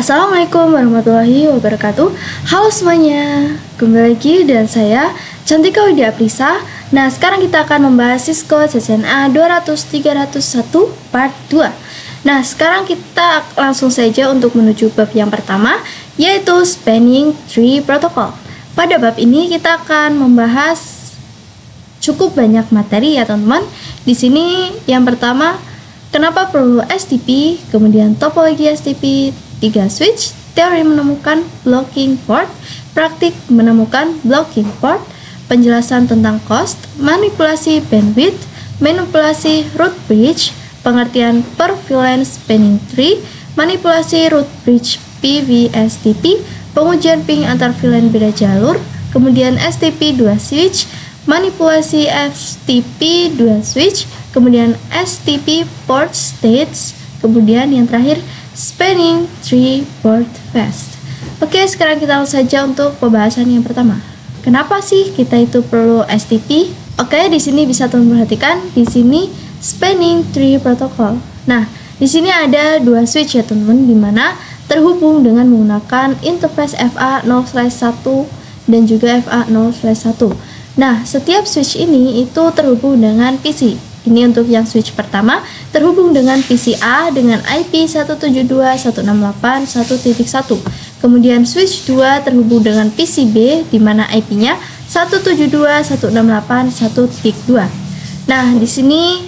Assalamualaikum warahmatullahi wabarakatuh. Halo semuanya, kembali lagi dengan saya Cantika Widya Aprisa. Nah, sekarang kita akan membahas Cisco CCNA 200-301 part 2. Nah, sekarang kita langsung saja untuk menuju bab yang pertama, yaitu Spanning Tree Protocol. Pada bab ini kita akan membahas cukup banyak materi ya teman-teman. Di sini yang pertama, kenapa perlu STP, kemudian topologi STP, 3 switch, teori menemukan blocking port, praktik menemukan blocking port, penjelasan tentang cost, manipulasi bandwidth, manipulasi root bridge, pengertian per VLAN spanning tree, manipulasi root bridge PVSTP, pengujian ping antar VLAN beda jalur, kemudian STP 2 switch, manipulasi FTP 2 switch, kemudian STP port states, kemudian yang terakhir Spanning Tree Port Fast. Oke, sekarang kita langsung saja untuk pembahasan yang pertama. Kenapa sih kita itu perlu STP? Oke, di sini bisa teman perhatikan di sini Spanning Tree Protocol. Nah, di sini ada 2 switch ya teman-teman, di mana terhubung dengan menggunakan interface FA0/1 dan juga FA0/1. Nah, setiap switch ini itu terhubung dengan PC. Ini untuk yang switch pertama terhubung dengan PC A dengan IP 172.168.1.1. Kemudian switch 2 terhubung dengan PC B di mana IP-nya 172.168.1.2. Nah, di sini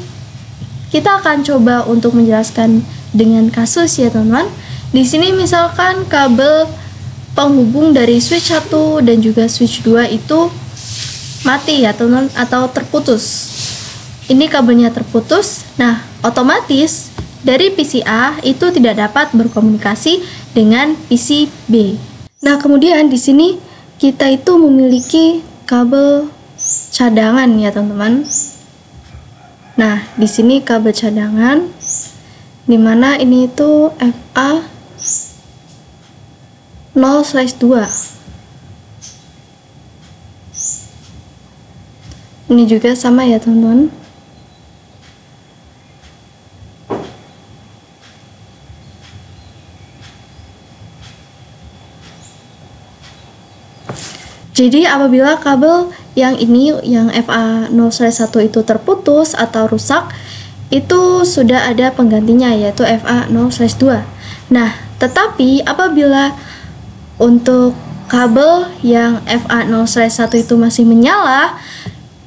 kita akan coba untuk menjelaskan dengan kasus ya teman-teman. Di sini misalkan kabel penghubung dari switch 1 dan juga switch 2 itu mati ya teman-teman atau terputus. Ini kabelnya terputus. Nah, otomatis dari PC A itu tidak dapat berkomunikasi dengan PC B. Nah, kemudian di sini kita itu memiliki kabel cadangan ya, teman-teman. Nah, di sini kabel cadangan di mana ini itu FA 0/2. Ini juga sama ya, teman-teman. Jadi apabila kabel yang ini yang FA0/1 itu terputus atau rusak, itu sudah ada penggantinya yaitu FA0/2. Nah, tetapi apabila untuk kabel yang FA0/1 itu masih menyala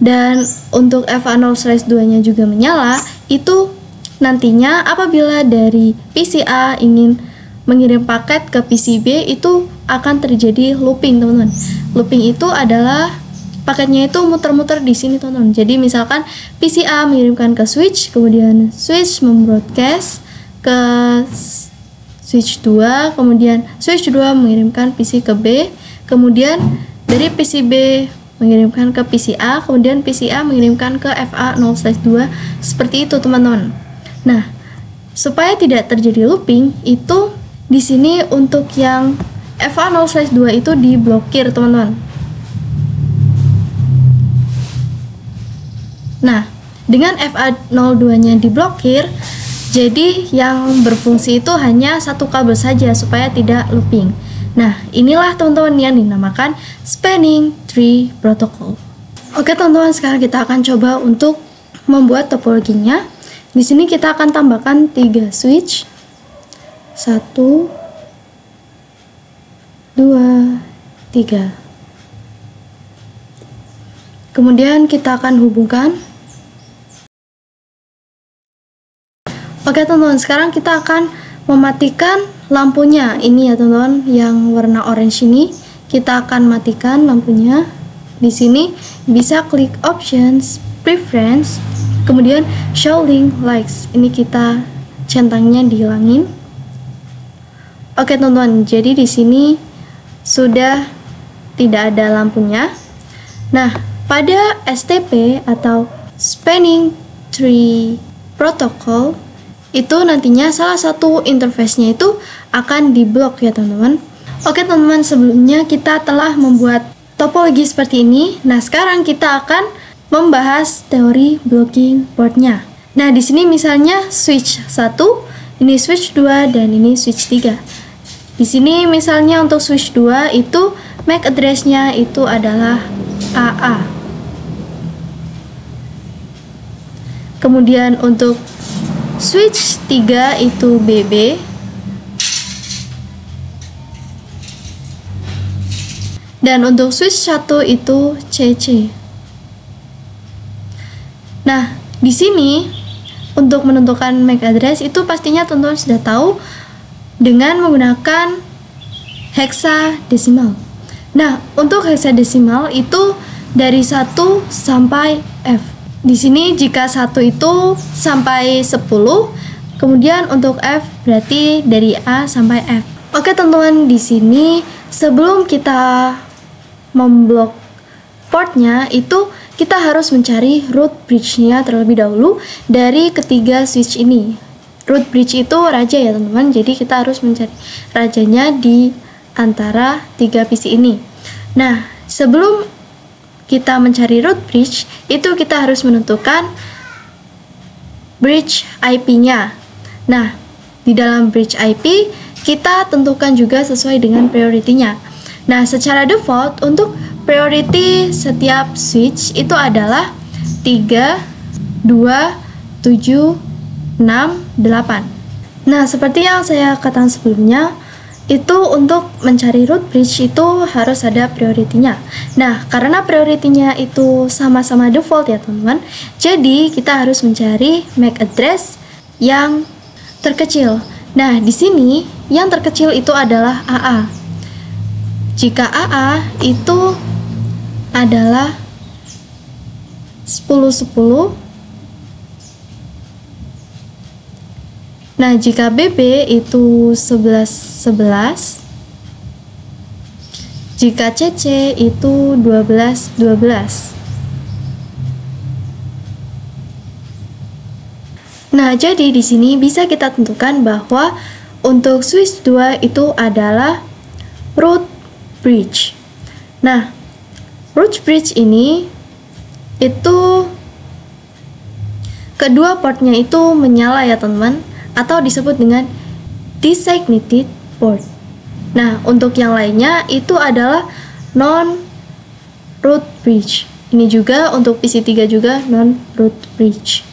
dan untuk FA0/2-nya juga menyala, itu nantinya apabila dari PC A ingin mengirim paket ke PC B itu akan terjadi looping, teman-teman. Looping itu adalah paketnya itu muter-muter di sini, teman-teman. Jadi misalkan PC A mengirimkan ke switch, kemudian switch membroadcast ke switch 2, kemudian switch 2 mengirimkan PC ke B, kemudian dari PC B mengirimkan ke PC A, kemudian PC A mengirimkan ke FA0/2, seperti itu, teman-teman. Nah, supaya tidak terjadi looping, itu di sini untuk yang FA0/2 itu diblokir, teman-teman. Nah, dengan FA02-nya diblokir, jadi yang berfungsi itu hanya satu kabel saja supaya tidak looping. Nah, inilah teman-teman yang dinamakan Spanning Tree Protocol. Oke, teman-teman, sekarang kita akan coba untuk membuat topologinya. Di sini kita akan tambahkan 3 switch. 1, 2, 3. Kemudian kita akan hubungkan. Oke, teman-teman, sekarang kita akan mematikan lampunya. Ini ya, teman-teman, yang warna orange ini. Kita akan matikan lampunya. Di sini bisa klik options, preference, kemudian show link lights. Ini kita centangnya dihilangin. Oke, teman-teman, jadi di sini sudah tidak ada lampunya. Nah, pada STP atau Spanning Tree Protocol itu nantinya salah satu interface-nya itu akan diblok ya, teman-teman. Oke, teman-teman, sebelumnya kita telah membuat topologi seperti ini. Nah, sekarang kita akan membahas teori blocking port-nya. Nah, di sini misalnya switch 1, ini switch 2 dan ini switch 3. Di sini misalnya untuk switch 2 itu MAC address-nya itu adalah AA. Kemudian untuk switch 3 itu BB. Dan untuk switch 1 itu CC. Nah, di sini untuk menentukan MAC address itu pastinya teman-teman sudah tahu dengan menggunakan hexadesimal. Nah, untuk hexadesimal itu dari 1 sampai F. Di sini jika 1 itu sampai 10, kemudian untuk F berarti dari A sampai F. Oke, teman-teman, di sini sebelum kita memblok portnya itu kita harus mencari root bridge-nya terlebih dahulu dari ketiga switch ini. Root bridge itu raja ya teman-teman, jadi kita harus mencari rajanya di antara 3 PC ini. Nah, sebelum kita mencari root bridge itu kita harus menentukan bridge IP-nya. Nah, di dalam bridge IP kita tentukan juga sesuai dengan priority-nya. Nah, secara default untuk priority setiap switch itu adalah 3, 2, 7, 6, 8. Nah, seperti yang saya katakan sebelumnya, itu untuk mencari root bridge itu harus ada priority-nya. Nah, karena priority-nya itu sama-sama default ya teman-teman, jadi kita harus mencari MAC address yang terkecil. Nah, di sini yang terkecil itu adalah AA. Jika AA itu adalah 1010, nah jika BB itu 1111, jika CC itu 1212. Nah, jadi di sini bisa kita tentukan bahwa untuk switch 2 itu adalah root bridge. Nah, root bridge ini itu kedua portnya itu menyala ya teman-teman, atau disebut dengan designated port. Nah, untuk yang lainnya itu adalah non root bridge. Ini juga untuk PC3 juga non root bridge.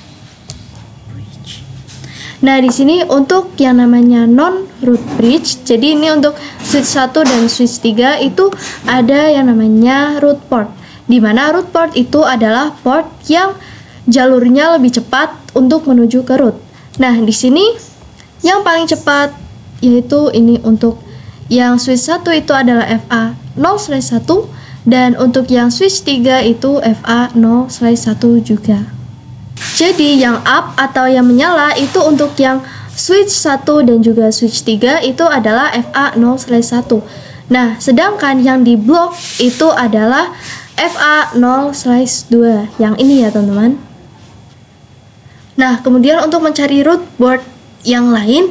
Nah, di sini untuk yang namanya non-root bridge, jadi ini untuk switch 1 dan switch 3 itu ada yang namanya root port. Di mana root port itu adalah port yang jalurnya lebih cepat untuk menuju ke root. Nah, di sini yang paling cepat yaitu ini untuk yang switch 1 itu adalah FA 0/1 dan untuk yang switch 3 itu FA 0/1 juga. Jadi yang up atau yang menyala itu untuk yang switch 1 dan juga switch 3 itu adalah FA 0/1. Nah, sedangkan yang di block itu adalah FA 0/2 yang ini ya teman-teman. Nah, kemudian untuk mencari root board yang lain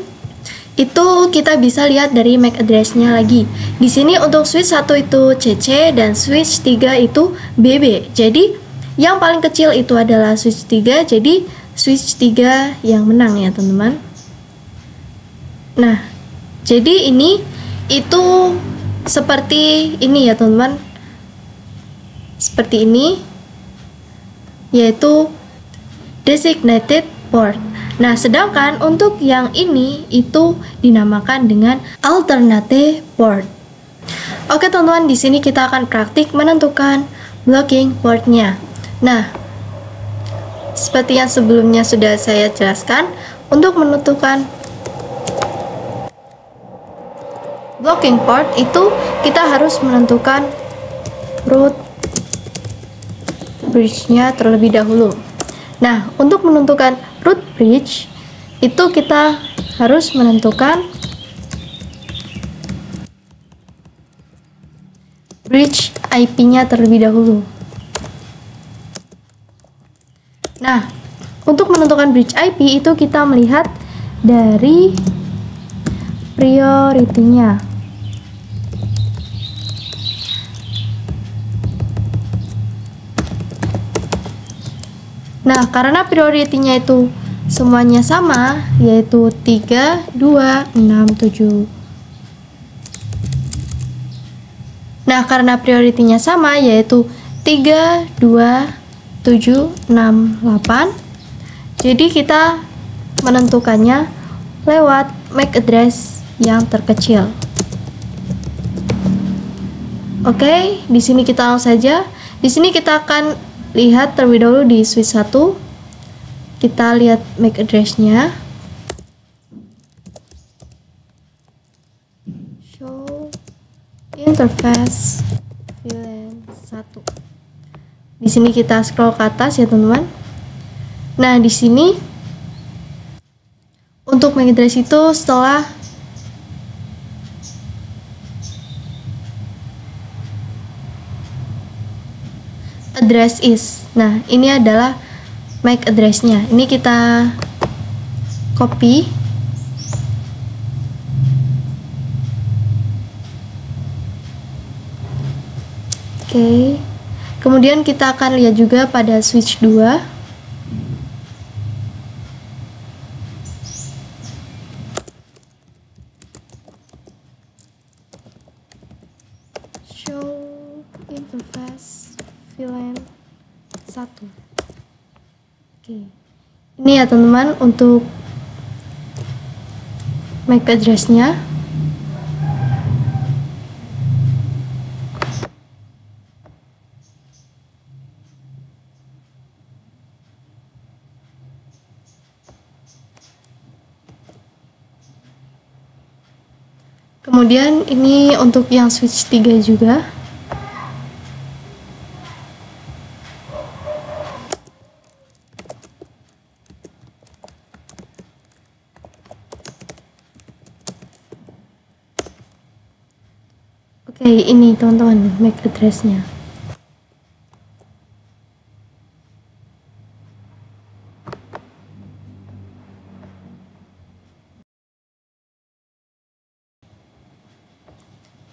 itu kita bisa lihat dari MAC address-nya lagi. Di sini untuk switch 1 itu CC dan switch 3 itu BB. Jadi yang paling kecil itu adalah switch 3, jadi switch 3 yang menang ya teman-teman. Nah, jadi ini itu seperti ini ya teman-teman. Seperti ini, yaitu designated port. Nah, sedangkan untuk yang ini itu dinamakan dengan alternate port. Oke teman-teman, di sini kita akan praktik menentukan blocking portnya. Nah, seperti yang sebelumnya sudah saya jelaskan, untuk menentukan blocking port itu kita harus menentukan root bridge-nya terlebih dahulu. Nah, untuk menentukan root bridge itu kita harus menentukan bridge IP-nya terlebih dahulu. Nah, untuk menentukan bridge IP itu kita melihat dari priority-nya. Nah, karena priority-nya itu semuanya sama, yaitu 3, 2, 6, 7. Nah, karena prioritinya sama, yaitu 3, 2, 7, 6, 8, jadi kita menentukannya lewat MAC address yang terkecil. Oke, di sini kita langsung saja. Di sini kita akan lihat terlebih dahulu di switch 1. Kita lihat MAC address-nya. Show interface VLAN 1. Di sini kita scroll ke atas ya, teman-teman. Nah, di sini untuk MAC address itu setelah address is. Nah, ini adalah MAC address-nya. Ini kita copy. Oke. Kemudian kita akan lihat juga pada switch 2. Show interface VLAN 1. Oke. Ini ya teman-teman untuk MAC address-nya. Kemudian ini untuk yang switch 3 juga. Oke, ini teman-teman MAC address-nya.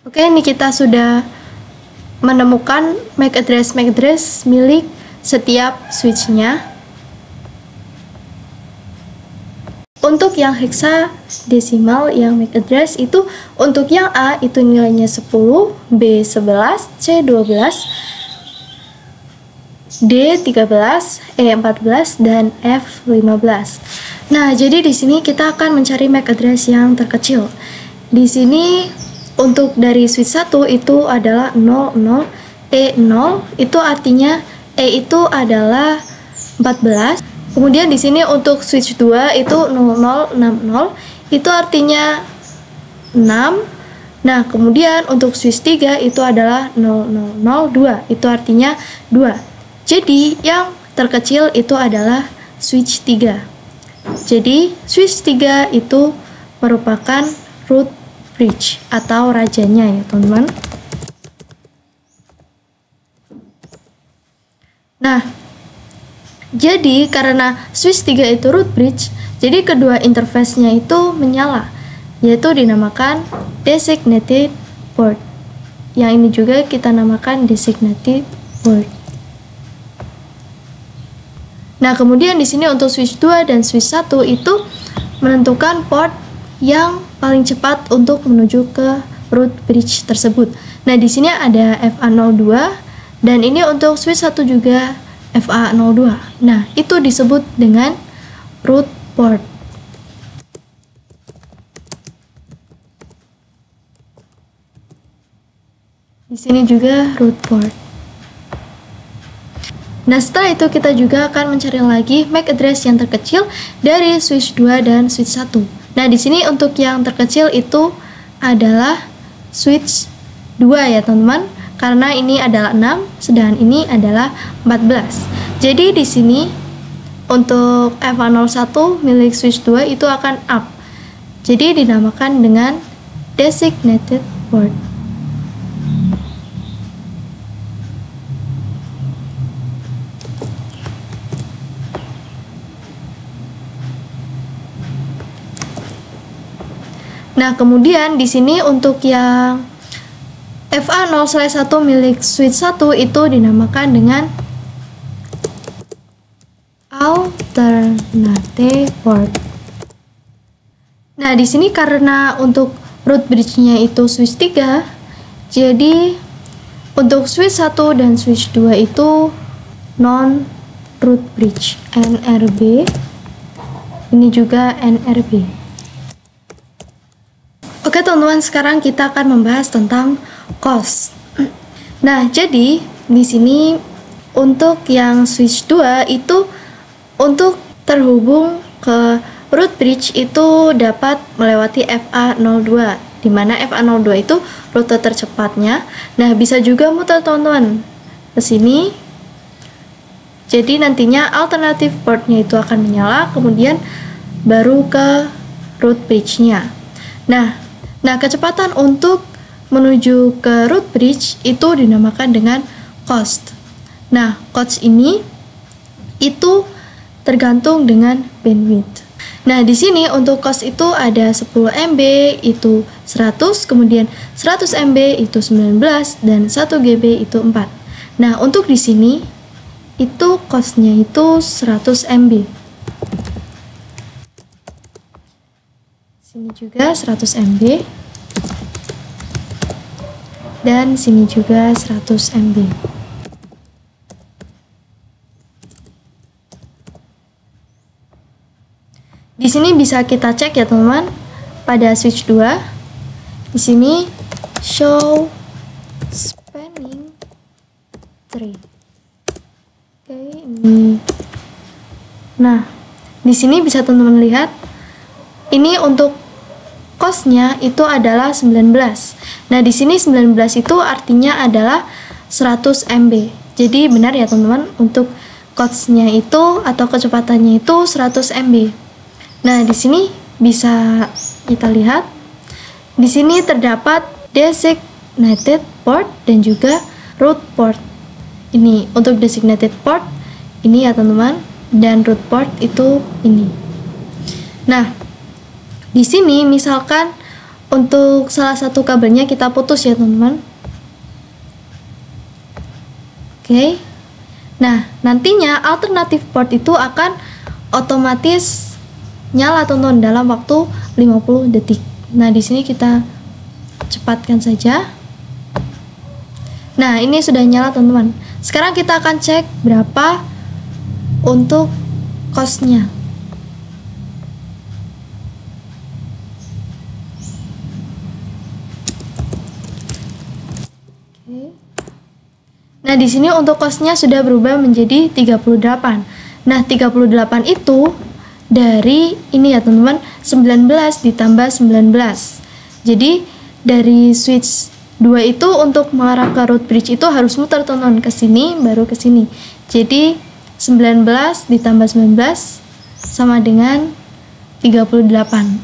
Oke, ini kita sudah menemukan MAC address milik setiap switch-nya. Untuk yang hexadesimal yang MAC address itu, untuk yang A itu nilainya 10, B 11, C 12, D 13, E 14, dan F 15. Nah, jadi di sini kita akan mencari MAC address yang terkecil. Di sini untuk dari switch 1 itu adalah 00, E0 itu artinya E itu adalah 14. Kemudian di sini untuk switch 2 itu 0060 itu artinya 6. Nah, kemudian untuk switch 3 itu adalah 0002 itu artinya 2. Jadi yang terkecil itu adalah switch 3. Jadi switch 3 itu merupakan root bridge atau rajanya ya teman-teman. Nah, jadi karena switch 3 itu root bridge, jadi kedua interface-nya itu menyala, yaitu dinamakan designated port. Yang ini juga kita namakan designated port. Nah, kemudian di sini untuk switch 2 dan switch 1 itu menentukan port yang paling cepat untuk menuju ke root bridge tersebut. Nah, di sini ada FA02 dan ini untuk switch 1 juga FA02. Nah, itu disebut dengan root port. Di sini juga root port. Nah, setelah itu kita juga akan mencari lagi MAC address yang terkecil dari switch 2 dan switch 1. Nah, di sini untuk yang terkecil itu adalah switch 2 ya, teman-teman. Karena ini adalah 6, sedangkan ini adalah 14. Jadi di sini untuk FA01 milik switch 2 itu akan up. Jadi dinamakan dengan designated port. Nah, kemudian di sini untuk yang FA0/1 milik switch 1 itu dinamakan dengan alternate port. Nah, di sini karena untuk root bridge-nya itu switch 3, jadi Untuk switch 1 dan switch 2 itu non root bridge, NRB. Ini juga NRB. Oke teman-teman, sekarang kita akan membahas tentang cost. Nah, jadi di sini untuk yang switch 2 itu untuk terhubung ke root bridge itu dapat melewati FA02, di mana FA02 itu rute tercepatnya. Nah, bisa juga muter teman-teman ke sini. Jadi nantinya alternatif portnya itu akan menyala, kemudian baru ke root bridge-nya. Nah, kecepatan untuk menuju ke root bridge itu dinamakan dengan cost. Nah, cost ini itu tergantung dengan bandwidth. Nah, di sini untuk cost itu ada 10 MB itu 100, kemudian 100 MB itu 19, dan 1 GB itu 4. Nah, untuk di sini itu cost-nya itu 100 MB. Sini juga 100 MB. Dan sini juga 100 MB. Di sini bisa kita cek ya teman-teman, pada switch 2. Di sini show spanning tree. Oke, ini. Nah, di sini bisa teman-teman lihat, ini untuk cost-nya itu adalah 19. Nah, di sini 19 itu artinya adalah 100 MB. Jadi benar ya teman-teman, untuk cost-nya itu atau kecepatannya itu 100 MB. Nah, di sini bisa kita lihat, di sini terdapat designated port dan juga root port. Ini untuk designated port ini ya teman-teman, dan root port itu ini. Nah, di sini misalkan untuk salah satu kabelnya kita putus ya teman-teman. Oke. Nah, nantinya alternatif port itu akan otomatis nyala teman-teman dalam waktu 50 detik. Nah, di sini kita cepatkan saja. Nah, ini sudah nyala teman-teman. Sekarang kita akan cek berapa untuk cost-nya. Oke. Nah, di sini untuk cost-nya sudah berubah menjadi 38. Nah, 38 itu dari ini ya teman-teman, 19 ditambah 19. Jadi dari switch 2 itu untuk mengarah ke root bridge itu harus muter teman-teman ke sini baru ke sini. Jadi 19 ditambah 19 sama dengan 38.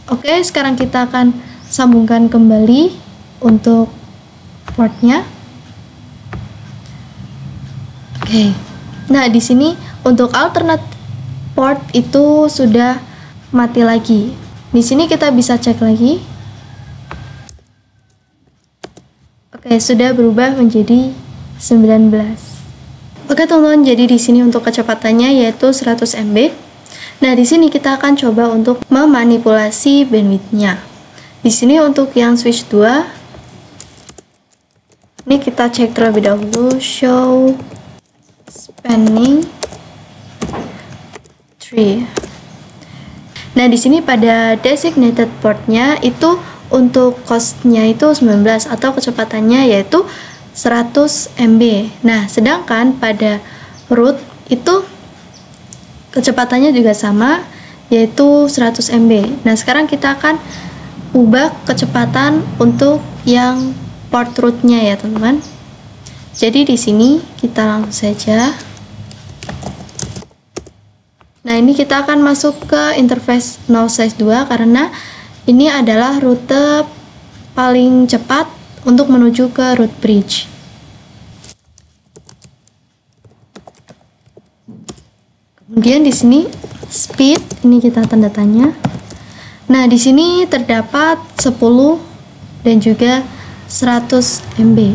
Oke, sekarang kita akan sambungkan kembali untuk portnya. Oke. Nah, di sini untuk alternate port itu sudah mati lagi. Di sini kita bisa cek lagi. Oke, sudah berubah menjadi 19. Oke teman-teman, jadi di sini untuk kecepatannya yaitu 100 MB. Nah, di sini kita akan coba untuk memanipulasi bandwidth-nya. Di sini untuk yang switch 2, ini kita cek terlebih dahulu, show spanning tree. Nah, di sini pada designated portnya itu untuk cost-nya itu 19 atau kecepatannya yaitu 100 MB. Nah, sedangkan pada root itu kecepatannya juga sama yaitu 100 MB. Nah, sekarang kita akan ubah kecepatan untuk yang port root-nya ya, teman-teman. Jadi di sini kita langsung saja. Nah, ini kita akan masuk ke interface 0/2 karena ini adalah rute paling cepat untuk menuju ke root bridge. Kemudian di sini speed, ini kita tanda tanya. Nah, di sini terdapat 10 dan juga 100 MB.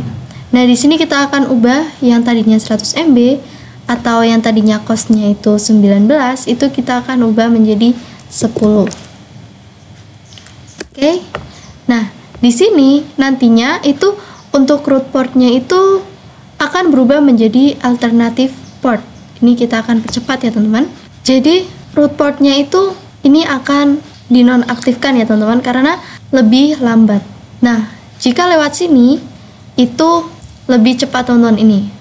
Nah, di sini kita akan ubah yang tadinya 100 MB atau yang tadinya cost-nya itu 19, itu kita akan ubah menjadi 10. Oke. Nah, di sini nantinya itu untuk root portnya itu akan berubah menjadi alternative port. Ini kita akan percepat ya teman-teman. Jadi root portnya itu ini akan dinonaktifkan ya teman-teman karena lebih lambat. Nah, jika lewat sini itu lebih cepat teman-teman ini.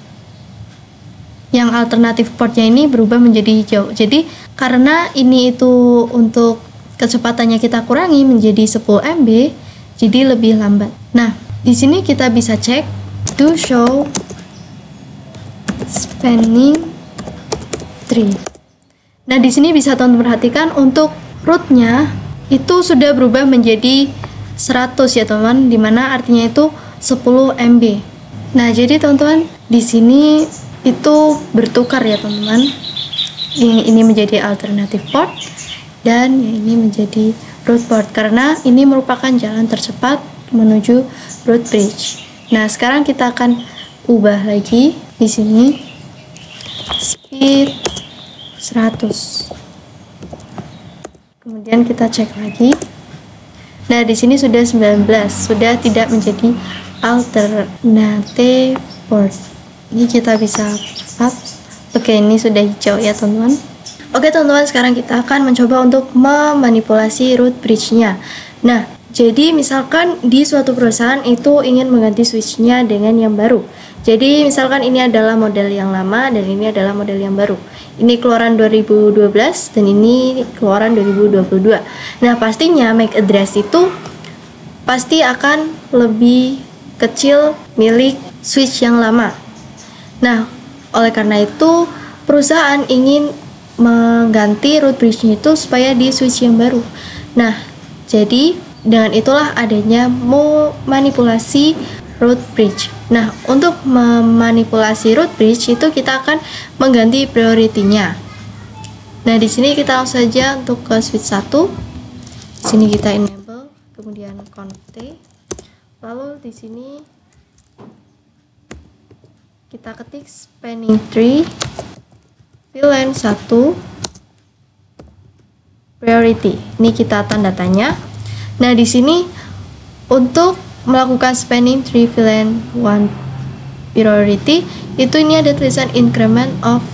Yang alternatif portnya ini berubah menjadi hijau. Jadi karena ini itu untuk kecepatannya kita kurangi menjadi 10 MB, jadi lebih lambat. Nah, di sini kita bisa cek to show spanning tree. Nah, di sini bisa teman-teman perhatikan untuk rootnya itu sudah berubah menjadi 100 ya teman-teman, dimana artinya itu 10 MB. Nah, jadi teman-teman di sini itu bertukar ya teman-teman. Yang ini menjadi alternative port dan yang ini menjadi root port karena ini merupakan jalan tercepat menuju root bridge. Nah, sekarang kita akan ubah lagi di sini speed 100. Kemudian kita cek lagi. Nah, di sini sudah 19, sudah tidak menjadi alternative port. Ini kita bisa cepat. Oke, ini sudah hijau ya teman-teman. Oke teman-teman, sekarang kita akan mencoba untuk memanipulasi root bridge-nya. Nah, jadi misalkan di suatu perusahaan itu ingin mengganti switch-nya dengan yang baru. Jadi misalkan ini adalah model yang lama dan ini adalah model yang baru. Ini keluaran 2012 dan ini keluaran 2022. Nah, pastinya MAC address itu pasti akan lebih kecil milik switch yang lama. Nah, oleh karena itu perusahaan ingin mengganti root bridge-nya itu supaya di switch yang baru. Nah, jadi dengan itulah adanya manipulasi root bridge. Nah, untuk memanipulasi root bridge itu kita akan mengganti priority-nya. Nah, di sini kita langsung saja untuk ke switch 1. Di sini kita enable, kemudian connect. Lalu di sini kita ketik spanning tree VLAN 1 priority. Ini kita tanda tanya. Nah, di sini untuk melakukan spanning tree VLAN 1 priority itu ini ada tulisan increment of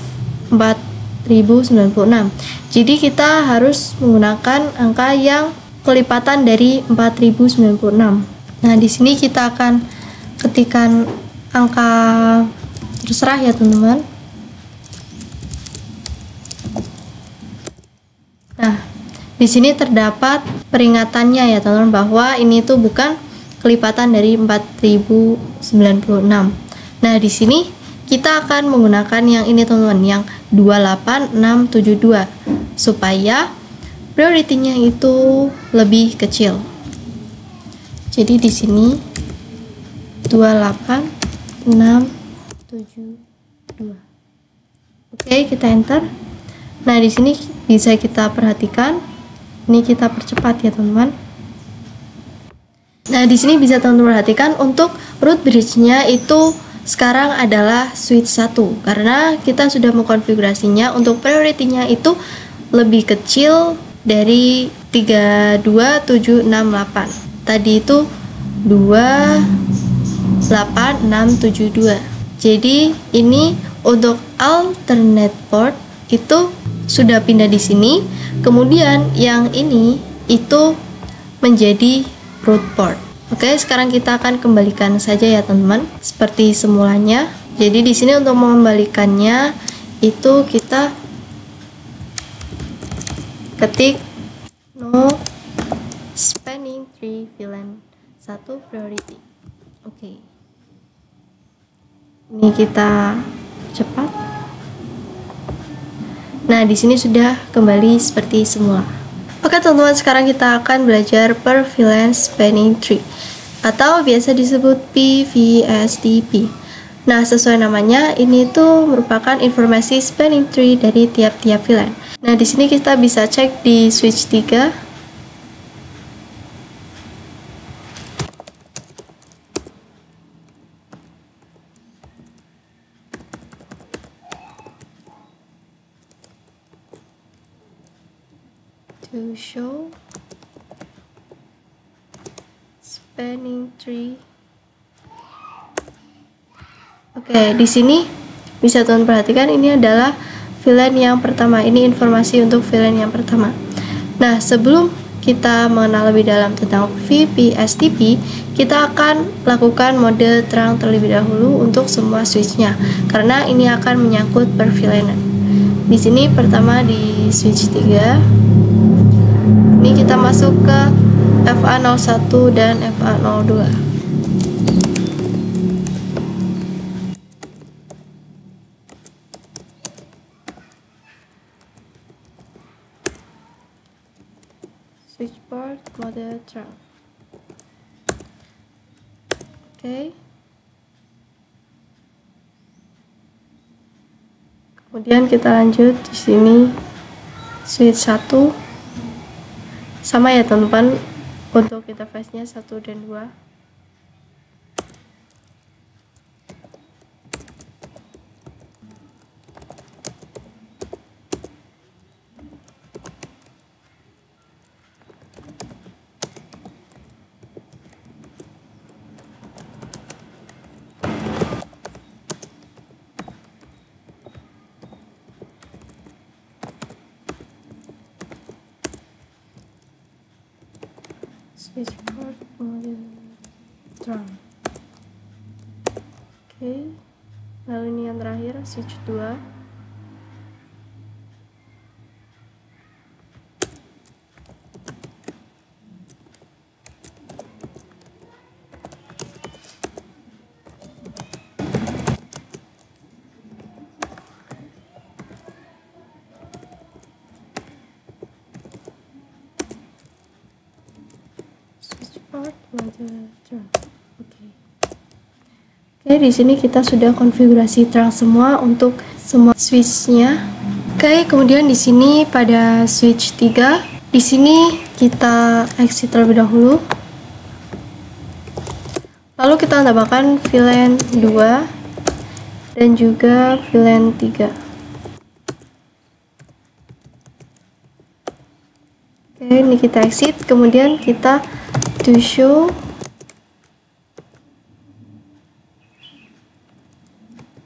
4096. Jadi kita harus menggunakan angka yang kelipatan dari 4096. Nah, di sini kita akan ketikkan angka terserah ya teman-teman. Nah, di sini terdapat peringatannya ya teman-teman bahwa ini tuh bukan kelipatan dari 4096. Nah, di sini kita akan menggunakan yang ini teman-teman, yang 28672 supaya priority-nya itu lebih kecil. Jadi di sini 28672. Oke, kita enter. Nah, di sini bisa kita perhatikan. Ini kita percepat ya, teman-teman. Nah, di sini bisa teman-teman perhatikan untuk root bridge-nya itu sekarang adalah switch 1 karena kita sudah mengkonfigurasinya untuk priority-nya itu lebih kecil dari 32768. Tadi itu 28672. Jadi ini untuk alternate port itu sudah pindah di sini. Kemudian yang ini itu menjadi root port. Oke, sekarang kita akan kembalikan saja ya teman-teman, seperti semulanya. Jadi di sini untuk mengembalikannya itu kita ketik no spanning tree VLAN 1 priority. Oke. Ini kita cepat. Nah, di sini sudah kembali seperti semula. Oke teman-teman, sekarang kita akan belajar per VLAN spanning tree atau biasa disebut PVSTP. Nah, sesuai namanya, ini tuh merupakan informasi spanning tree dari tiap-tiap VLAN. Nah, di sini kita bisa cek di switch 3. To show spanning tree Oke, di sini bisa teman perhatikan ini adalah VLAN yang pertama. Ini informasi untuk VLAN yang pertama. Nah, sebelum kita mengenal lebih dalam tentang VPSTP, kita akan lakukan mode terang terlebih dahulu untuk semua switchnya, karena ini akan menyangkut per VLAN. Di sini pertama di switch 3, ini kita masuk ke FA01 dan FA02. Switchboard mode terang. Oke. Kemudian kita lanjut di sini switch 1. Sama ya teman-teman, untuk interface-nya 1 dan 2. Switchboard mode terang. Oke. Lalu ini yang terakhir switch 2. Oke, di sini kita sudah konfigurasi terang semua untuk semua switchnya. Oke, kemudian di sini pada switch 3, di sini kita exit terlebih dahulu. Lalu kita tambahkan VLAN 2 dan juga VLAN 3. Oke, ini kita exit, kemudian kita to show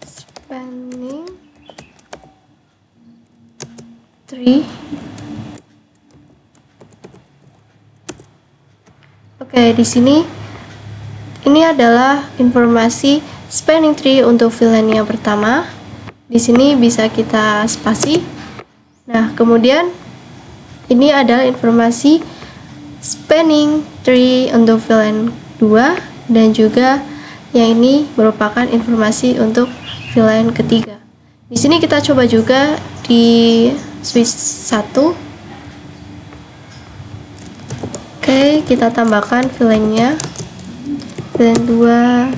spanning tree. Oke, di sini ini adalah informasi spanning tree untuk VLAN yang pertama. Di sini bisa kita spasi. Nah, kemudian ini adalah informasi spanning tree untuk VLAN 2 dan juga yang ini merupakan informasi untuk VLAN ketiga. Di sini kita coba juga di switch 1. Oke, kita tambahkan VLAN-nya, VLAN 2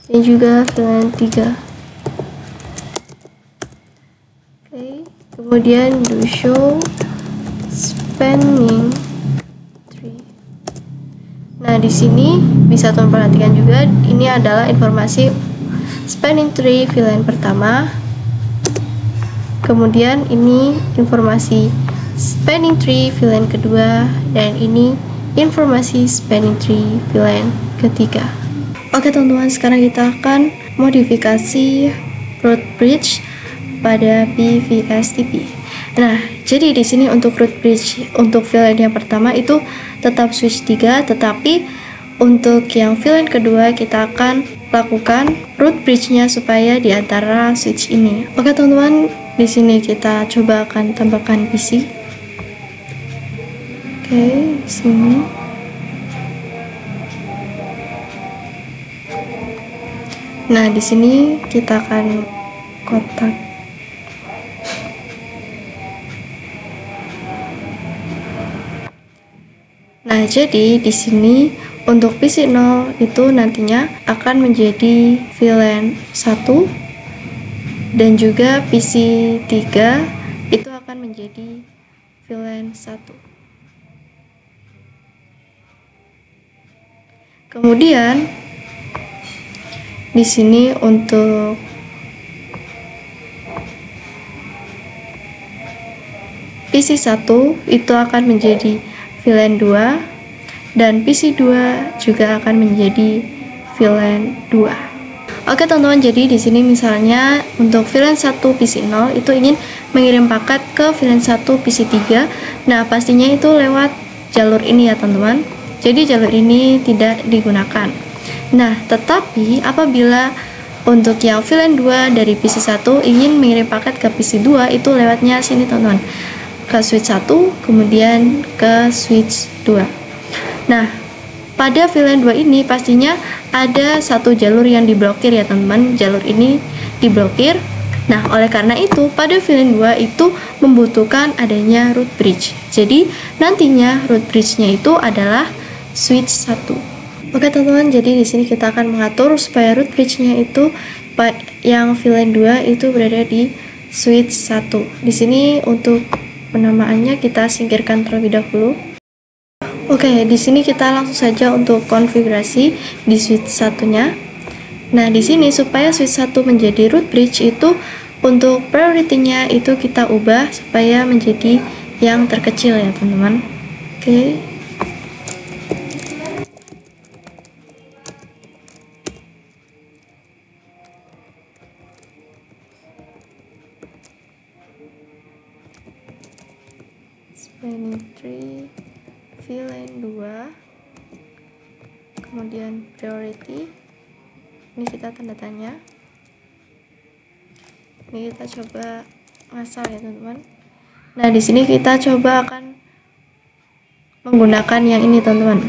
dan juga VLAN 3. Oke, kemudian do show spanning. Nah, di sini bisa teman perhatikan juga, ini adalah informasi spanning tree VLAN pertama. Kemudian ini informasi spanning tree VLAN kedua, dan ini informasi spanning tree VLAN ketiga. Oke teman-teman, sekarang kita akan modifikasi root bridge pada PVSTP. Nah, jadi di sini untuk root bridge untuk VLAN yang pertama itu tetap switch 3, tetapi untuk yang VLAN kedua kita akan lakukan root bridge-nya supaya di antara switch ini. Oke teman-teman, di sini kita coba akan tambahkan PC. Oke, di sini. Nah, di sini kita akan kotak. Nah, jadi di sini untuk PC 0 itu nantinya akan menjadi VLAN 1 dan juga PC 3 itu akan menjadi VLAN 1. Kemudian di sini untuk PC 1 itu akan menjadi VLAN 2 dan PC 2 juga akan menjadi VLAN 2. Oke teman-teman, jadi di sini misalnya untuk VLAN 1 PC0 itu ingin mengirim paket ke VLAN 1 PC3. Nah, pastinya itu lewat jalur ini ya teman-teman. Jadi jalur ini tidak digunakan. Nah, tetapi apabila untuk yang VLAN 2 dari PC1 ingin mengirim paket ke PC2 itu lewatnya sini teman-teman. Ke switch 1 kemudian ke switch 2. Nah, pada VLAN 2 ini pastinya ada satu jalur yang diblokir ya teman-teman. Jalur ini diblokir. Nah, oleh karena itu pada VLAN 2 itu membutuhkan adanya root bridge. Jadi nantinya root bridge-nya itu adalah switch 1. Oke teman-teman, jadi di sini kita akan mengatur supaya root bridge-nya itu yang VLAN 2 itu berada di switch 1. Di sini untuk penamaannya kita singkirkan terlebih dahulu. Oke, di sini kita langsung saja untuk konfigurasi di switch satunya. Nah, di sini supaya switch 1 menjadi root bridge itu untuk priority-nya itu kita ubah supaya menjadi yang terkecil ya, teman-teman. Oke. Spanning tree VLAN 2, kemudian priority, ini kita tanda tanya. Ini kita coba ngasal ya teman-teman. Nah, di sini kita coba akan menggunakan yang ini teman-teman.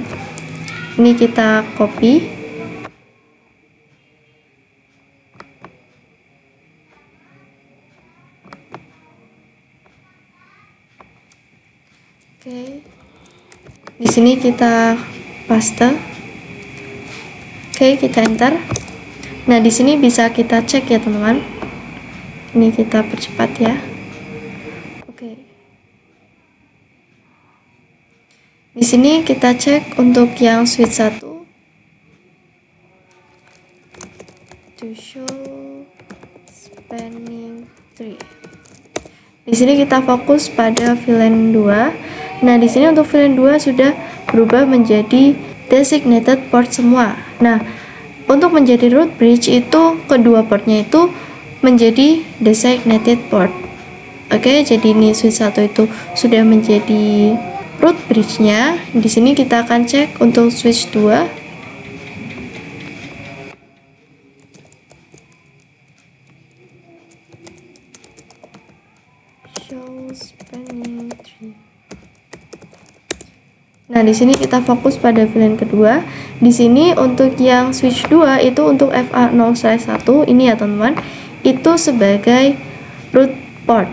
Ini kita copy. Oke. Di sini kita paste. Oke, kita enter. Nah, di sini bisa kita cek ya, teman-teman. Ini kita percepat ya. Oke. Di sini kita cek untuk yang switch 1 to show spanning tree. Di sini kita fokus pada VLAN 2. Nah, di sini untuk VLAN 2 sudah berubah menjadi designated port semua. Nah, untuk menjadi root bridge itu kedua portnya itu menjadi designated port. Oke, jadi ini switch 1 itu sudah menjadi root bridge-nya. Di sini kita akan cek untuk switch 2. Show spanning tree. Nah, di sini kita fokus pada VLAN kedua. Di sini untuk yang switch 2 itu untuk FA0/1 ini ya, teman-teman. Itu sebagai root port,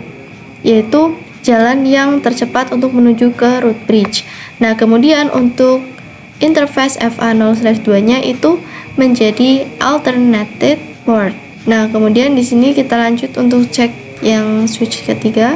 yaitu jalan yang tercepat untuk menuju ke root bridge. Nah, kemudian untuk interface FA0/2-nya itu menjadi alternated port. Nah, kemudian di sini kita lanjut untuk cek yang switch ketiga.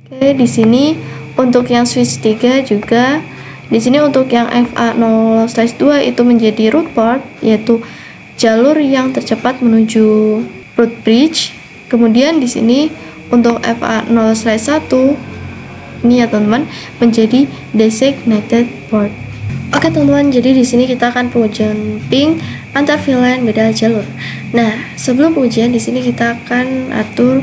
Oke, di sini untuk yang switch 3 juga. Di sini untuk yang FA0/2 itu menjadi root port, yaitu jalur yang tercepat menuju root bridge. Kemudian di sini untuk FA0/1 ini ya teman-teman menjadi designated port. Oke teman-teman, jadi di sini kita akan pengujian ping antar VLAN beda jalur. Nah, sebelum pengujian di sini kita akan atur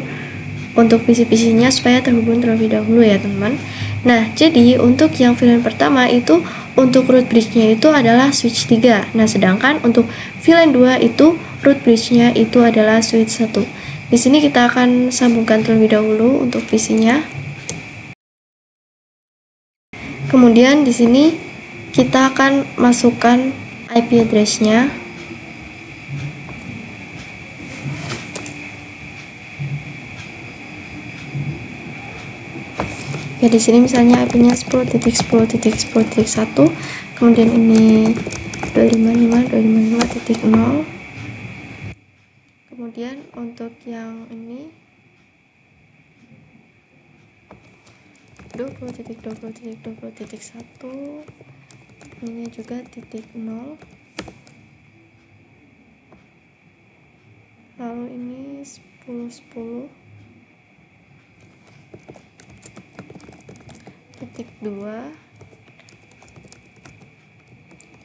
untuk PC-PC-nya supaya terhubung terlebih dahulu ya teman-teman. Nah, jadi untuk yang VLAN pertama itu untuk root bridge-nya itu adalah switch 3. Nah, sedangkan untuk VLAN 2 itu root bridge-nya itu adalah switch 1. Di sini kita akan sambungkan terlebih dahulu untuk PC-nya. Kemudian di sini kita akan masukkan IP address-nya. Ya, di sini misalnya IP-nya 10.10.10.1, kemudian ini 255.255.0. Kemudian untuk yang ini 20.20.20.1, ini juga titik 0. Lalu ini 10.10. 2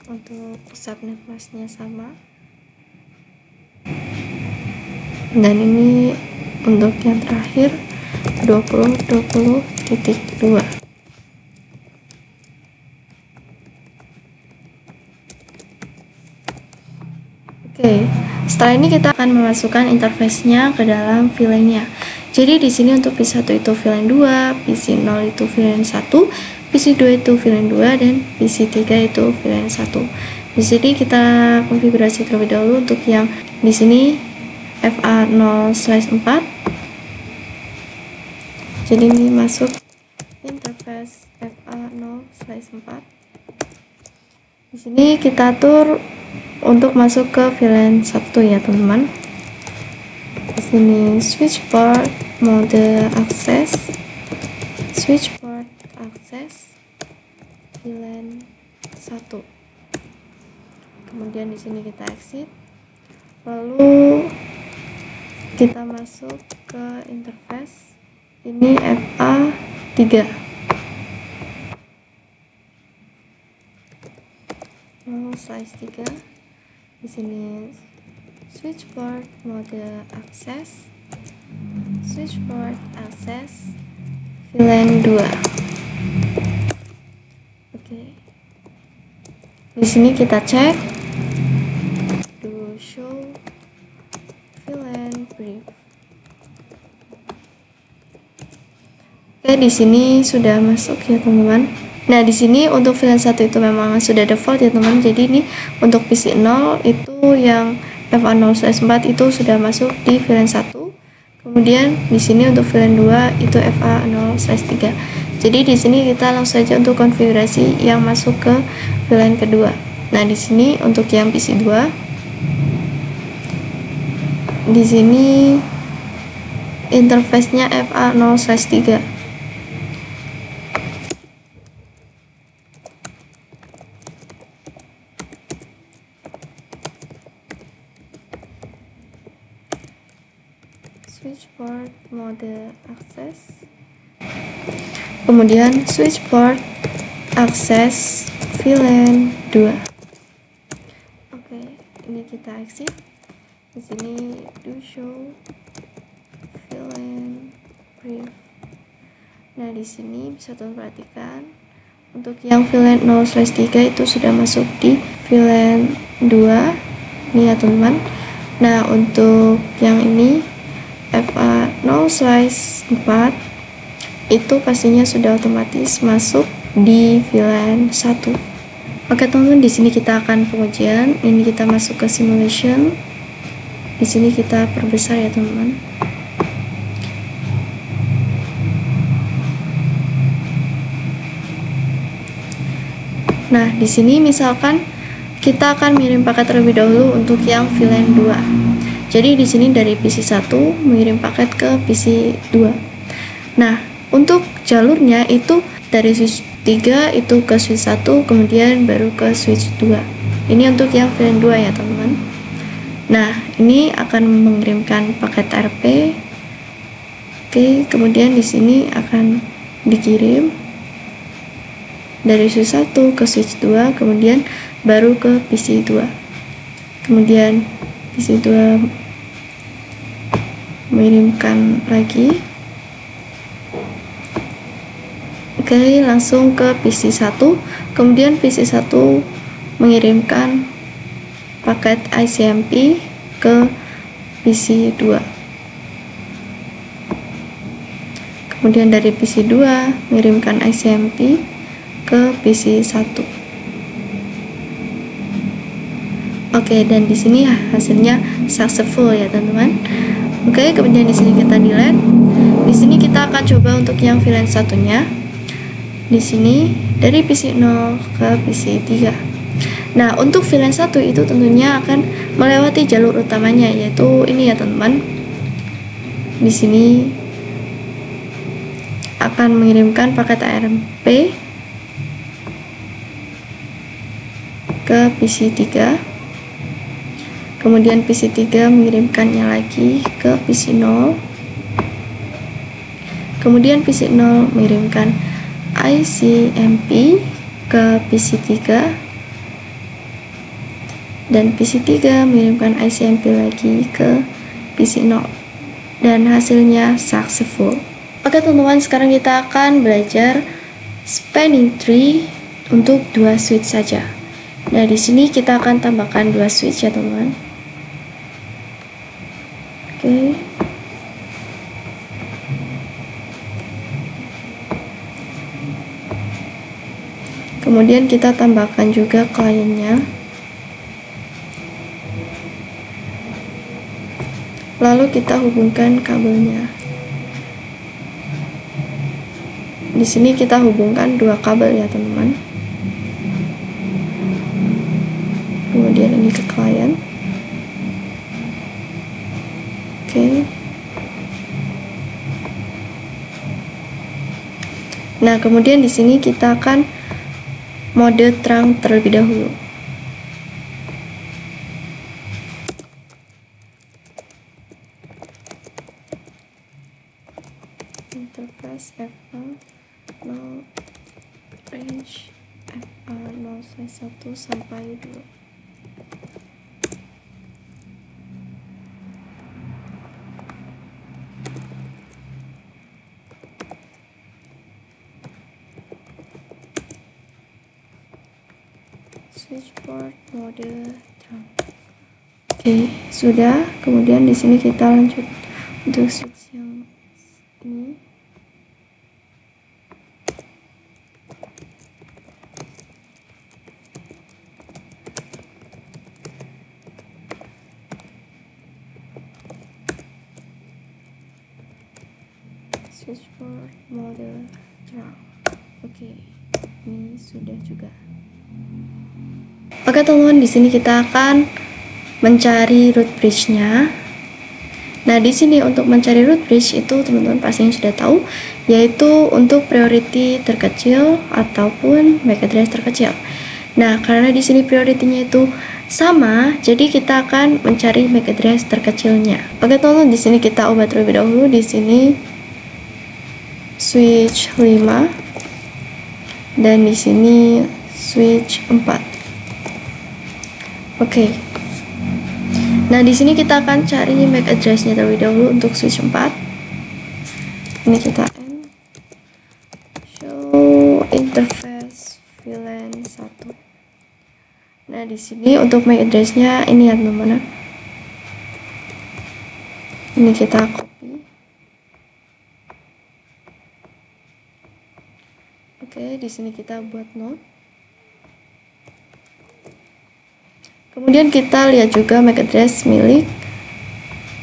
untuk subnet masknya sama, dan ini untuk yang terakhir 20.2. Oke, setelah ini kita akan memasukkan interface-nya ke dalam VLAN-nya. Jadi di sini untuk PC1 itu VLAN 2, PC0 itu VLAN 1, PC2 itu VLAN 2, dan PC3 itu VLAN 1. Di sini kita konfigurasi terlebih dahulu untuk yang di sini FA0/4. Jadi ini masuk interface FA0/4. Di sini kita atur untuk masuk ke VLAN 1 ya teman-teman. Di sini switch port mode akses, switch port akses VLAN 1. Kemudian di sini kita exit, lalu kita masuk ke interface ini FA3. /3. Di sini switch port mode akses, switch port akses VLAN 2. Oke. Di sini kita cek do show VLAN brief. Oke, di sini sudah masuk ya teman-teman. Nah, di sini untuk VLAN 1 itu memang sudah default ya teman. Jadi ini untuk PC0 itu yang FA0/4 itu sudah masuk di VLAN 1. Kemudian di sini untuk VLAN 2 itu FA0/3. Jadi di sini kita langsung saja untuk konfigurasi yang masuk ke VLAN kedua. Nah, di sini untuk yang PC2, di sini interface-nya FA0/3. Switch port mode akses, kemudian switch port akses VLAN 2. Oke, ini kita exit. Di sini do show VLAN brief. Nah, di sini bisa teman perhatikan untuk yang VLAN 0/3 itu sudah masuk di VLAN 2 ini ya teman-teman. Nah, untuk yang ini FA0/4 itu pastinya sudah otomatis masuk di VLAN 1. Oke teman-teman, di sini kita akan pengujian. Ini kita masuk ke simulation. Di sini kita perbesar ya teman-teman. Nah, di sini misalkan kita akan mirim paket terlebih dahulu untuk yang VLAN 2. Jadi di sini dari PC1 mengirim paket ke PC2. Nah, untuk jalurnya itu dari switch 3 itu ke switch 1, kemudian baru ke switch 2. Ini untuk yang VLAN 2 ya, teman-teman. Nah, ini akan mengirimkan paket RP. Oke, kemudian di sini akan dikirim dari switch 1 ke switch 2, kemudian baru ke PC2. Kemudian PC2 mengirimkan lagi. Oke, langsung ke PC1. Kemudian PC1 mengirimkan paket ICMP ke PC2. Kemudian dari PC2 mengirimkan ICMP ke PC1. Oke, dan di sini hasilnya successful ya teman-teman. Oke, kemudian di sini kita delete. Di sini kita akan coba untuk yang VLAN satunya. Di sini dari PC0 ke PC3. Nah, untuk VLAN 1 itu tentunya akan melewati jalur utamanya, yaitu ini ya teman-teman. Di sini akan mengirimkan paket ARP ke PC3. Kemudian PC3 mengirimkannya lagi ke PC0. Kemudian PC0 mengirimkan IC MP ke PC3 dan PC3 mengirimkan IC MP lagi ke PC0 dan hasilnya successful. Oke teman-teman, sekarang kita akan belajar spanning tree untuk 2 switch saja. Nah, di sini kita akan tambahkan 2 switch ya teman-teman. Oke. Kemudian kita tambahkan juga kliennya. Lalu kita hubungkan kabelnya. Di sini kita hubungkan 2 kabel ya teman-teman. Kemudian ini ke klien. Oke. Nah, kemudian di sini kita akan mode terang terlebih dahulu. Interface FA 0 range FA 0/1 sampai 2. Switchboard mode terang. Oke, sudah. Kemudian di sini kita lanjut untuk switch yang ini. Switchboard mode terang. Oke, ini sudah juga. Oke teman-teman, di sini kita akan mencari root bridge-nya. Nah, di sini untuk mencari root bridge itu teman-teman pastinya sudah tahu, yaitu untuk priority terkecil ataupun MAC address terkecil. Nah, karena di sini priority-nya itu sama, jadi kita akan mencari MAC address terkecilnya. Oke teman-teman, di sini kita ubah terlebih dahulu. Di sini switch 5 dan di sini switch 4. Oke. Nah, di sini kita akan cari MAC address-nya terlebih dahulu untuk switch 4. Ini kita show interface VLAN 1. Nah, di sini untuk MAC address-nya ini ya teman-teman. Ini kita copy. Oke, di sini kita buat note. Kemudian kita lihat juga MAC address milik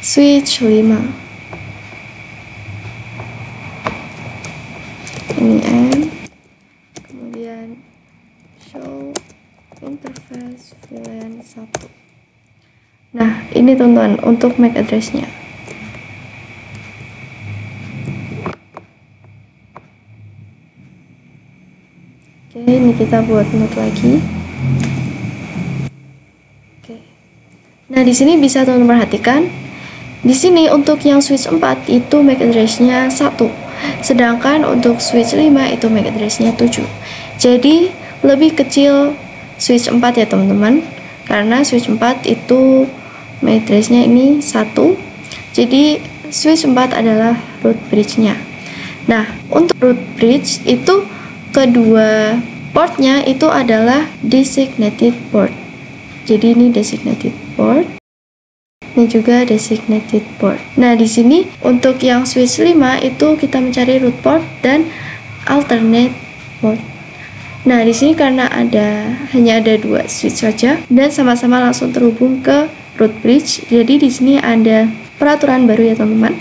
switch 5. Ini N. Kemudian show interface VLAN 1. Nah, ini teman-teman untuk MAC address-nya. Oke, ini kita buat note lagi. Nah, di sini bisa teman-teman perhatikan. Di sini untuk yang switch 4 itu MAC address-nya 1. Sedangkan untuk switch 5 itu MAC address-nya 7. Jadi, lebih kecil switch 4 ya teman-teman. Karena switch 4 itu MAC address-nya ini 1. Jadi, switch 4 adalah root bridge-nya. Nah, untuk root bridge itu kedua portnya itu adalah designated port. Jadi ini designated port, ini juga designated port. Nah, di sini untuk yang switch 5 itu kita mencari root port dan alternate port. Nah, di sini karena hanya ada 2 switch saja dan sama-sama langsung terhubung ke root bridge. Jadi di sini ada peraturan baru ya teman-teman.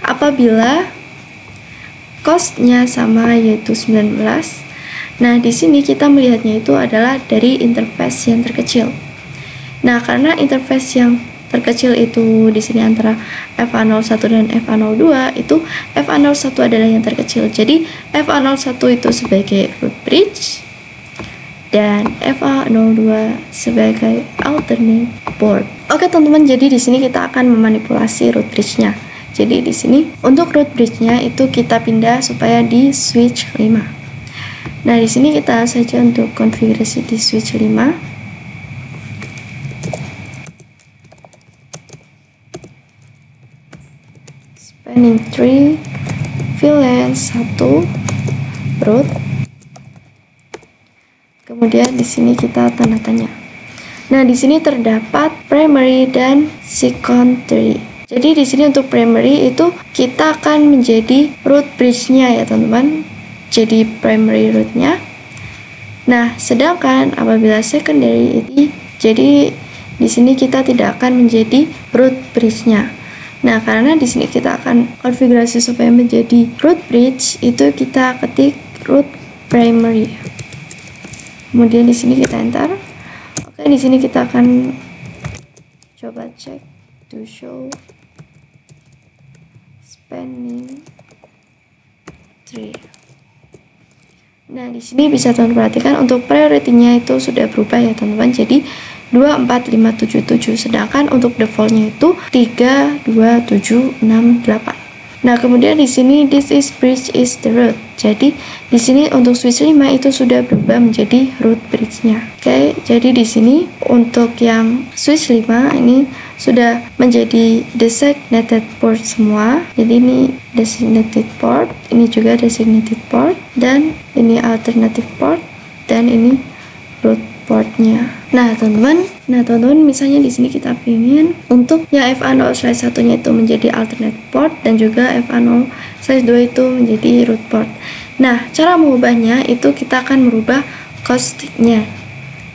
Apabila cost-nya sama yaitu 19. Nah, di sini kita melihatnya itu adalah dari interface yang terkecil. Nah, karena interface yang terkecil itu di sini antara FA01 dan FA02, itu FA01 adalah yang terkecil. Jadi FA01 itu sebagai root bridge dan FA02 sebagai alternate port. Oke teman-teman, jadi di sini kita akan memanipulasi root bridge-nya. Jadi di sini untuk root bridge-nya itu kita pindah supaya di switch 5. Nah, di sini kita saja untuk konfigurasi di switch 5. Spanning tree, VLAN 1, root. Kemudian di sini kita tanda tanya. Nah, di sini terdapat primary dan secondary. Jadi di sini untuk primary itu kita akan menjadi root bridge-nya ya, teman-teman. Jadi primary root-nya. Nah, sedangkan apabila secondary itu jadi di sini kita tidak akan menjadi root bridge-nya. Nah, karena di sini kita akan konfigurasi supaya menjadi root bridge, itu kita ketik root primary. Kemudian di sini kita enter. Oke, di sini kita akan coba cek to show spanning tree. Nah, di sini bisa teman-teman perhatikan untuk priority-nya itu sudah berubah ya, teman-teman. Jadi 2, 4, 5, 7, 7. Sedangkan untuk default-nya itu 3, 2, 7, 6, 8. Nah, kemudian di sini this is bridge is the root. Jadi di sini untuk switch 5 itu sudah berubah menjadi root bridge-nya. Oke, jadi di sini untuk yang switch 5 ini sudah menjadi designated port semua. Jadi ini designated port, ini juga designated port, dan ini alternative port, dan ini root portnya. Nah, teman-teman, misalnya di sini kita ingin untuk yang FA0/1-nya itu menjadi alternate port dan juga FA0/2 itu menjadi root port. Nah, cara mengubahnya itu kita akan merubah caustic-nya.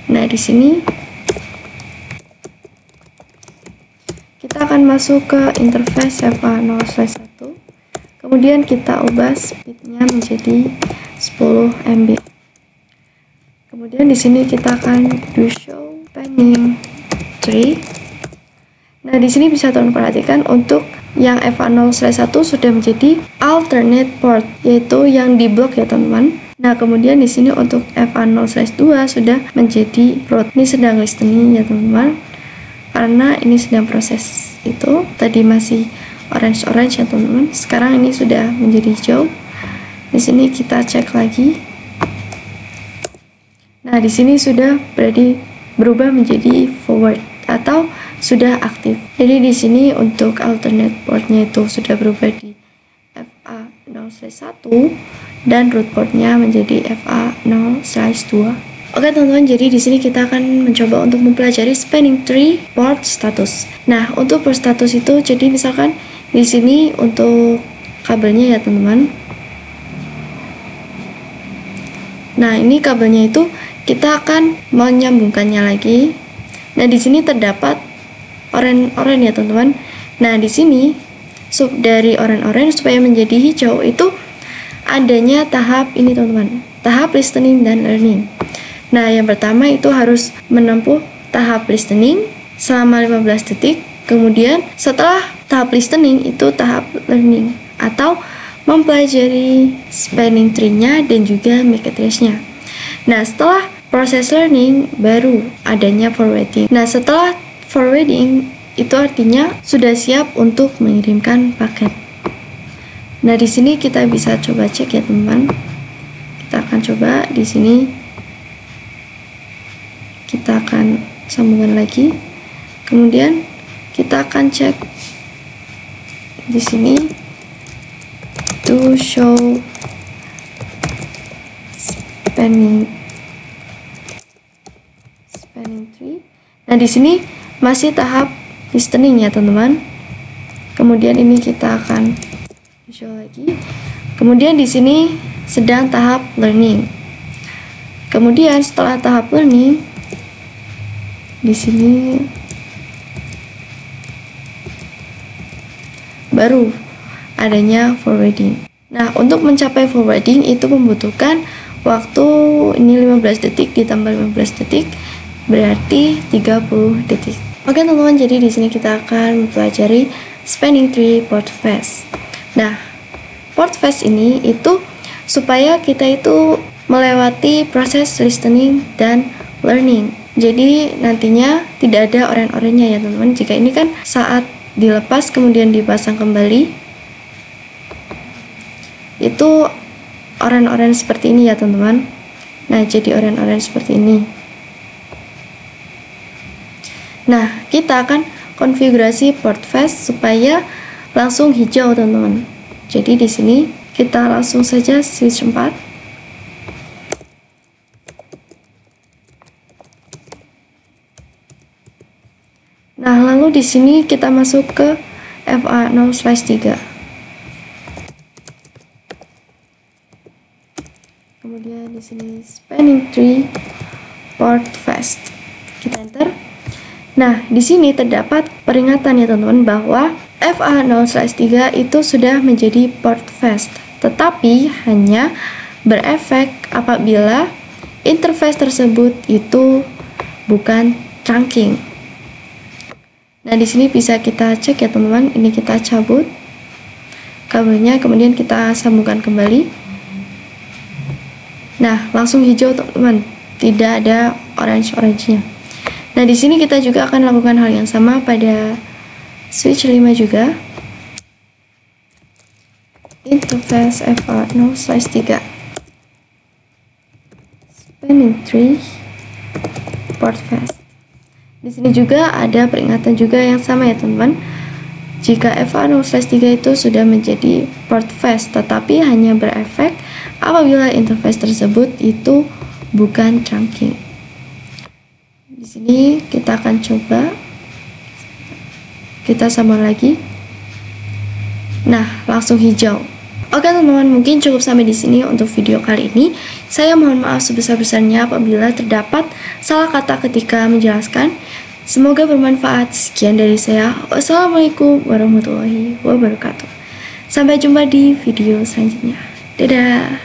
Nah, di sini kita akan masuk ke interface FA0/1. Kemudian kita ubah speed-nya menjadi 10 MB. Kemudian di sini kita akan do show spanning tree. Nah, di sini bisa teman perhatikan untuk yang FA0/1 sudah menjadi alternate port, yaitu yang di blok ya, teman-teman. Nah, kemudian di sini untuk FA0/2 sudah menjadi root. Ini sedang listening ya, teman-teman. Karena ini sedang proses itu. Tadi masih orange ya, teman-teman. Sekarang ini sudah menjadi hijau. Di sini kita cek lagi. Nah, di sini sudah berubah menjadi forward atau sudah aktif. Jadi di sini untuk alternate portnya itu sudah berubah di FA0/1 dan root portnya menjadi FA0/2. Oke, teman-teman, jadi di sini kita akan mencoba untuk mempelajari spanning tree port status. Nah, untuk port status itu jadi misalkan di sini untuk kabelnya ya, teman-teman. Nah, ini kabelnya itu kita akan menyambungkannya lagi. Nah, di sini terdapat oranye ya, teman-teman. Nah, di sini sub dari oranye supaya menjadi hijau itu adanya tahap ini, teman-teman. Tahap listening dan learning. Nah, yang pertama itu harus menempuh tahap listening selama 15 detik. Kemudian setelah tahap listening itu tahap learning atau mempelajari spanning tree-nya dan juga MAC address-nya. Nah, setelah proses learning baru adanya forwarding. Nah, setelah forwarding itu artinya sudah siap untuk mengirimkan paket. Nah, di sini kita bisa coba cek ya, teman-teman. Kita akan coba di sini. Kita akan sambungkan lagi. Kemudian kita akan cek di sini to show spanning tree. Nah, di sini masih tahap listening ya, teman-teman. Kemudian ini kita akan show lagi. Kemudian di sini sedang tahap learning. Kemudian setelah tahap learning di sini baru adanya forwarding. Nah, untuk mencapai forwarding itu membutuhkan waktu ini 15 detik ditambah 15 detik berarti 30 detik. Oke, teman-teman, jadi di sini kita akan mempelajari spanning tree port phase. Nah, port phase ini itu supaya kita itu melewati proses listening dan learning. Jadi nantinya tidak ada oranye-oranye ya, teman-teman. Jika ini kan saat dilepas kemudian dipasang kembali itu oranye-oranye seperti ini ya, teman-teman. Nah, jadi oranye-oranye seperti ini. Nah, kita akan konfigurasi port fast supaya langsung hijau, teman-teman. Jadi di sini kita langsung saja switch 4. Nah, lalu di sini kita masuk ke FA0/3. Kemudian di sini spanning tree port fast. Kita enter. Nah, di sini terdapat peringatan ya teman-teman bahwa FA0/3 itu sudah menjadi port fast, tetapi hanya berefek apabila interface tersebut itu bukan trunking. Nah, di sini bisa kita cek ya teman-teman. Ini kita cabut kabelnya, kemudian kita sambungkan kembali. Nah, langsung hijau teman-teman, tidak ada orange-nya. Nah, di sini kita juga akan lakukan hal yang sama pada switch 5 juga. Interface FA0/3 spanning tree port fast. Di sini juga ada peringatan juga yang sama ya teman-teman. Jika FA0/3 itu sudah menjadi port fast, tetapi hanya berefek apabila interface tersebut itu bukan trunking. Di sini kita akan coba, kita sambung lagi. Nah, langsung hijau. Oke teman-teman, mungkin cukup sampai di sini untuk video kali ini. Saya mohon maaf sebesar-besarnya apabila terdapat salah kata ketika menjelaskan. Semoga bermanfaat. Sekian dari saya. Wassalamualaikum warahmatullahi wabarakatuh. Sampai jumpa di video selanjutnya. Dadah.